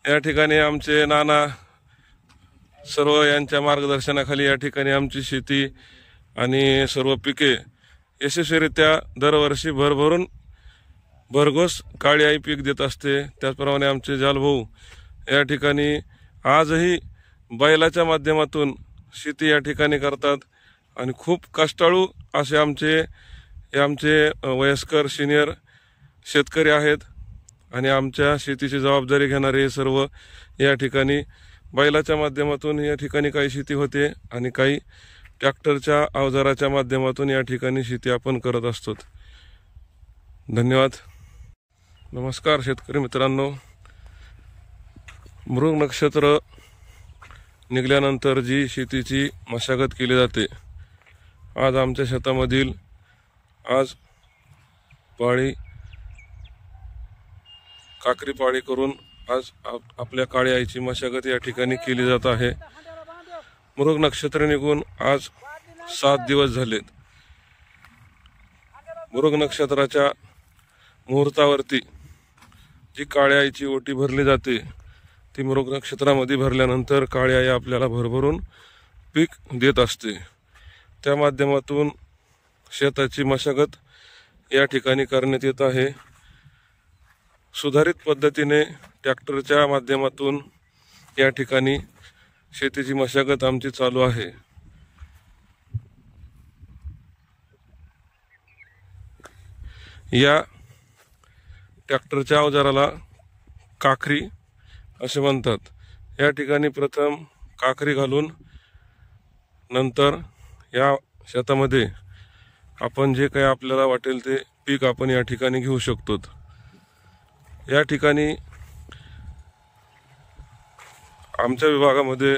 या ठिकाणी आमचे नाना सर्व यांच्या मार्गदर्शनाखाली या ठिकाणी आमची शेती आणि सर्व पिके यशस्वीरित्या दरवर्षी भरघोस काळी आई पीक देत असते। त्याचप्रमाणे आमचे जालभाऊ या ठिकाणी आजही बैलाच्या माध्यमातून शेती या ठिकाणी करतात आणि खूप कष्टाळू असे आमचे वयस्कर सिनियर शेतकरी आहेत आणि आमच्या शेतीची जबाबदारी घेणारे सर्व या ठिकाणी बैलाच्या माध्यमातून या ठिकाणी काही शेती होते आणि काही ट्रॅक्टरच्या अवजाराच्या माध्यमातून या ठिकाणी शेती आपण करत असतो। धन्यवाद। नमस्कार शेतकरी मित्रांनो, मृग नक्षत्र निघाल्यानंतर जी शेतीची मशागत केली जाते, आज आमच्या शेतामधील आज काकरी पाळी करून आज आपल्या काळी आईची मशागत या ठिकाणी केली जात आहे। मृग नक्षत्र निघून आज 7 दिवस झालेत। मृग नक्षत्राच्या मुहूर्तावरती जी काळी आईची ओटी भरली जाते ती मृग नक्षत्रामध्ये भरल्यानंतर काळी आई आपल्याला भरभरून पीक देत असते। त्या माध्यमातून शेताची मशागत या ठिकाणी करण्यात येत आहे। सुधारित पद्धतीने ट्रॅक्टरच्या माध्यमातून या ठिकाणी शेतीची मशागत आमची चालू आहे। या ट्रॅक्टरच्या अवजाराला काकरी असे म्हणतात। या ठिकाणी प्रथम काकरी घालून नंतर या शेतामध्ये आपण जे काही आपल्याला वाटेल ते पीक आपण या ठिकाणी घेऊ शकतो। या ठिकाणी आमच्या विभागामध्ये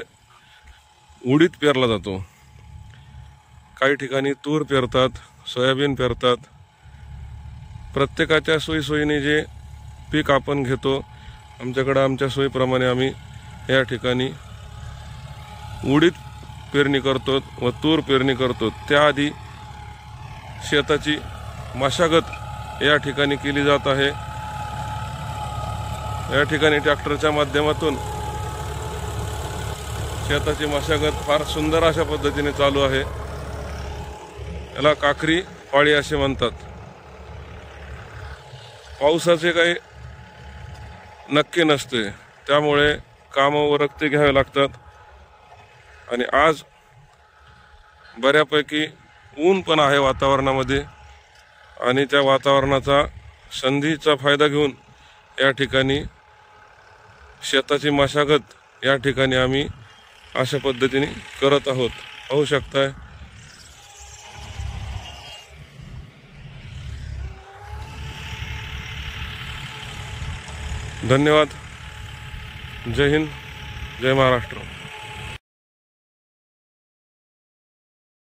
उडीद पेरला जातो, काही ठिकाणी तूर पेरतात, सोयाबीन पेरतात। प्रत्येकाच्या सोयीने जे पीक आपण घेतो, आमच्याकडे आमच्या सोयीप्रमाणे आम्ही या ठिकाणी उडीद पेरणी करतो व तूर पेरणी करतो। त्याआधी शेताची मशागत या ठिकाणी केली जात आहे। या ठिकाणी ट्रॅक्टरच्या माध्यमातून शेताची मशागत फार सुंदर अशा पद्धतीने चालू आहे। याला काकरी पाळी असे म्हणतात। पावसाचे काही नक्की नसते, त्यामुळे कामावर रक्ते घ्यावे लागतात आणि आज बऱ्यापैकी ऊन पण आहे वातावरणामध्ये आणि त्या वातावरणाचा संधीचा फायदा घेऊन या ठिकाणी शेताची मशागत या ठिकाणी आम्ही अशा पद्धतीने करत आहोत। पाहू शकताय। धन्यवाद। जय हिंद, जय महाराष्ट्र।